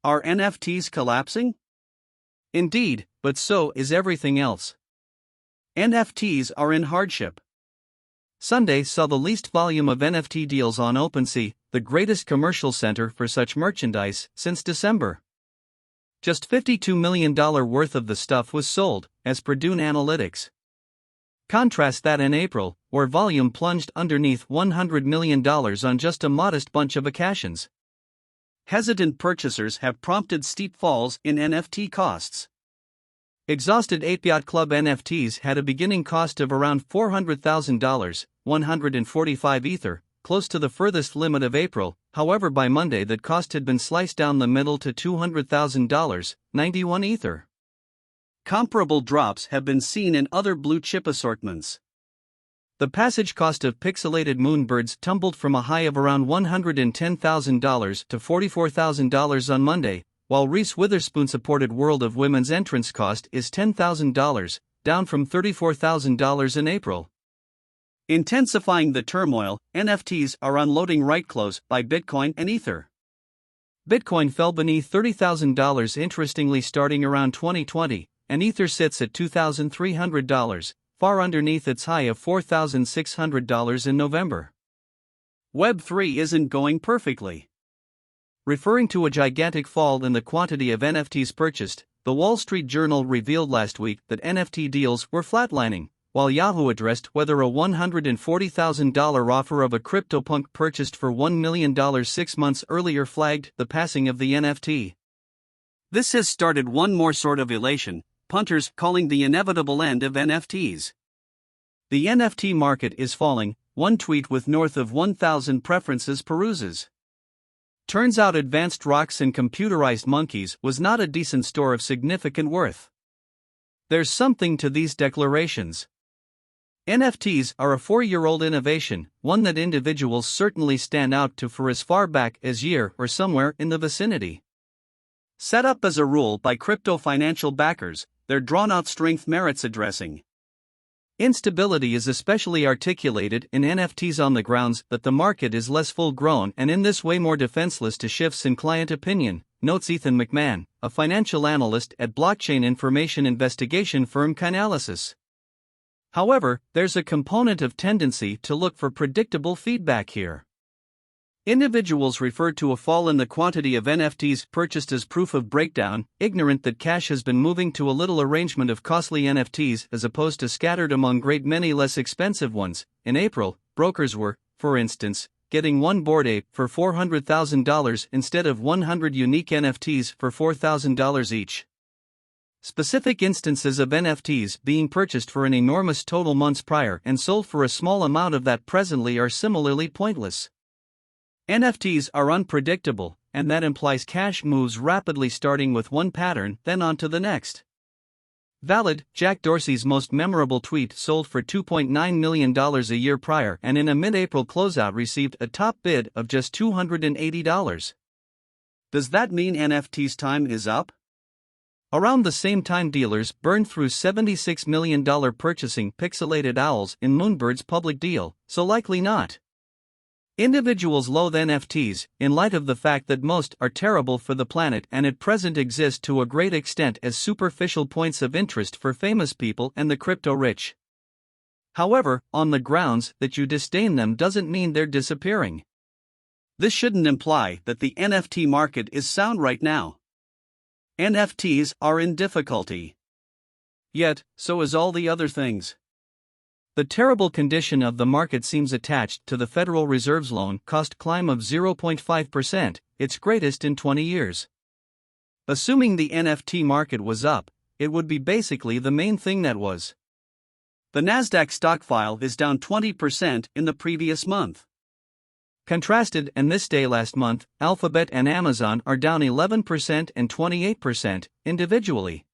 Are NFTs collapsing? Indeed, but so is everything else. NFTs are in hardship. Sunday saw the least volume of NFT deals on OpenSea, the greatest commercial center for such merchandise, since December. Just $52 million worth of the stuff was sold, as per Dune Analytics. Contrast that in April, where volume plunged underneath $100 million on just a modest bunch of occasions. Hesitant purchasers have prompted steep falls in NFT costs. Exhausted Ape Yacht Club NFTs had a beginning cost of around $400,000, 145 Ether, close to the furthest limit of April. However, by Monday that cost had been sliced down the middle to $200,000, 91 Ether. Comparable drops have been seen in other blue-chip assortments. The passage cost of pixelated moonbirds tumbled from a high of around $110,000 to $44,000 on Monday, while Reece Witherspoon-supported World of Women's entrance cost is $10,000, down from $34,000 in April. Intensifying the turmoil, NFTs are unloading right close by Bitcoin and Ether. Bitcoin fell beneath $30,000 interestingly starting around 2020, and Ether sits at $2,300, far underneath its high of $4,600 in November. Web3 isn't going perfectly. Referring to a gigantic fall in the quantity of NFTs purchased, the Wall Street Journal revealed last week that NFT deals were flatlining, while Yahoo addressed whether a $140,000 offer of a CryptoPunk purchased for $1 million 6 months earlier flagged the passing of the NFT. This has started one more sort of elation, punters calling the inevitable end of NFTs. The NFT market is falling, one tweet with north of 1,000 preferences peruses. Turns out advanced rocks and computerized monkeys was not a decent store of significant worth. There's something to these declarations. NFTs are a 4-year-old innovation, one that individuals certainly stand out to for as far back as year or somewhere in the vicinity. Set up as a rule by crypto financial backers, their drawn-out strength merits addressing. Instability is especially articulated in NFTs on the grounds that the market is less full-grown and in this way more defenseless to shifts in client opinion, notes Ethan McMahon, a financial analyst at blockchain information investigation firm Chainalysis. However, there's a component of tendency to look for predictable feedback here. Individuals refer to a fall in the quantity of NFTs purchased as proof of breakdown, ignorant that cash has been moving to a little arrangement of costly NFTs as opposed to scattered among great many less expensive ones. In April, brokers were, for instance, getting one Bored Ape for $400,000 instead of 100 unique NFTs for $4,000 each. Specific instances of NFTs being purchased for an enormous total months prior and sold for a small amount of that presently are similarly pointless. NFTs are unpredictable, and that implies cash moves rapidly starting with one pattern then on to the next. Valid, Jack Dorsey's most memorable tweet sold for $2.9 million a year prior and in a mid-April closeout received a top bid of just $280. Does that mean NFT's time is up? Around the same time dealers burned through $76 million purchasing pixelated owls in Moonbird's public deal, so likely not. Individuals loathe NFTs, in light of the fact that most are terrible for the planet and at present exist to a great extent as superficial points of interest for famous people and the crypto rich. However, on the grounds that you disdain them doesn't mean they're disappearing. This shouldn't imply that the NFT market is sound right now. NFTs are in difficulty. Yet, so is all the other things. The terrible condition of the market seems attached to the Federal Reserve's loan cost climb of 0.5%, its greatest in 20 years. Assuming the NFT market was up, it would be basically the main thing that was. The Nasdaq stock file is down 20% in the previous month. Contrasted, and this day last month, Alphabet and Amazon are down 11% and 28%, individually.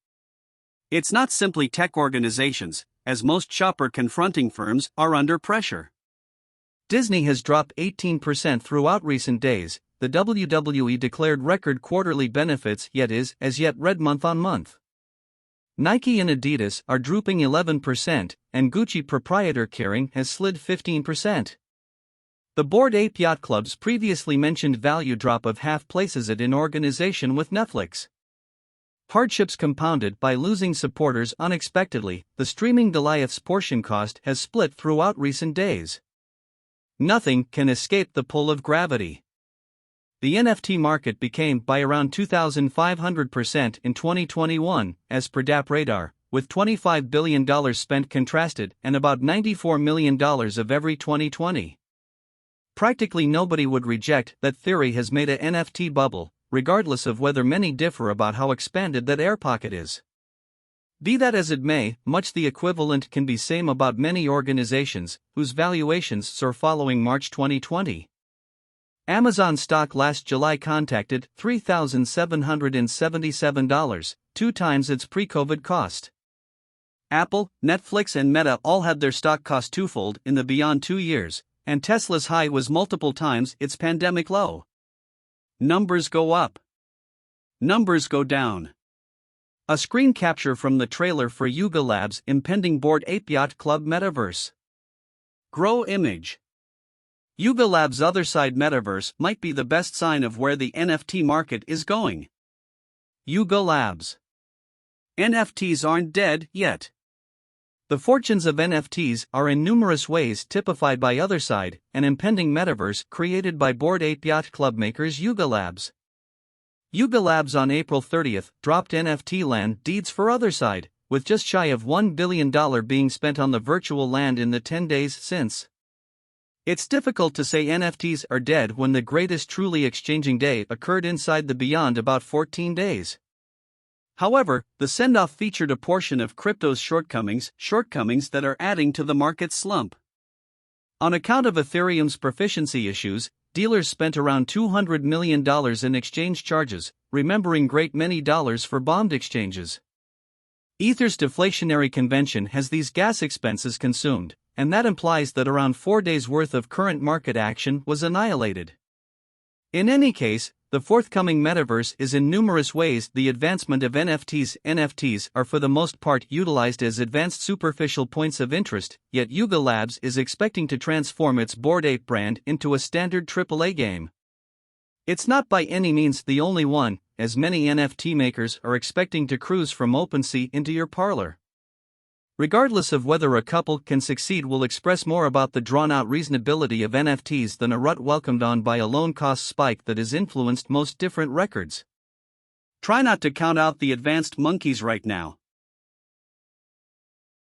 It's not simply tech organizations, as most shopper-confronting firms are under pressure. Disney has dropped 18% throughout recent days, the WWE declared record quarterly benefits yet is as yet red month on month. Nike and Adidas are drooping 11%, and Gucci proprietor Kering has slid 15%. The Bored Ape Yacht Club's previously mentioned value drop of half places it in organization with Netflix. Hardships compounded by losing supporters unexpectedly, the streaming Goliath's portion cost has split throughout recent days. Nothing can escape the pull of gravity. The NFT market became by around 2,500% in 2021, as per DApp Radar, with $25 billion spent contrasted and about $94 million of every 2020. Practically nobody would reject that theory has made a NFT bubble, regardless of whether many differ about how expanded that air pocket is. Be that as it may, much the equivalent can be same about many organizations whose valuations soar following March 2020. Amazon stock last July contacted $3,777, 2 times its pre-COVID cost. Apple, Netflix and Meta all had their stock cost twofold in the beyond 2 years, and Tesla's high was multiple times its pandemic low. Numbers go up. Numbers go down. A screen capture from the trailer for Yuga Labs' impending Bored Ape Yacht Club metaverse. Grow image. Yuga Labs' Otherside metaverse might be the best sign of where the NFT market is going. Yuga Labs. NFTs aren't dead yet. The fortunes of NFTs are in numerous ways typified by Otherside, an impending metaverse created by Bored Ape Yacht Club makers Yuga Labs. Yuga Labs on April 30 dropped NFT land deeds for Otherside, with just shy of $1 billion being spent on the virtual land in the 10 days since. It's difficult to say NFTs are dead when the greatest truly exchanging day occurred inside the Beyond about 14 days. However, the send-off featured a portion of crypto's shortcomings that are adding to the market's slump. On account of Ethereum's proficiency issues, dealers spent around $200 million in exchange charges, remembering great many dollars for bombed exchanges. Ether's deflationary convention has these gas expenses consumed, and that implies that around 4 days' worth of current market action was annihilated. In any case, the forthcoming metaverse is in numerous ways the advancement of NFTs. NFTs are for the most part utilized as advanced superficial points of interest, yet Yuga Labs is expecting to transform its Bored Ape brand into a standard AAA game. It's not by any means the only one, as many NFT makers are expecting to cruise from OpenSea into your parlor. Regardless of whether a couple can succeed will express more about the drawn-out reasonability of NFTs than a rut welcomed on by a loan cost spike that has influenced most different records. Try not to count out the advanced monkeys right now.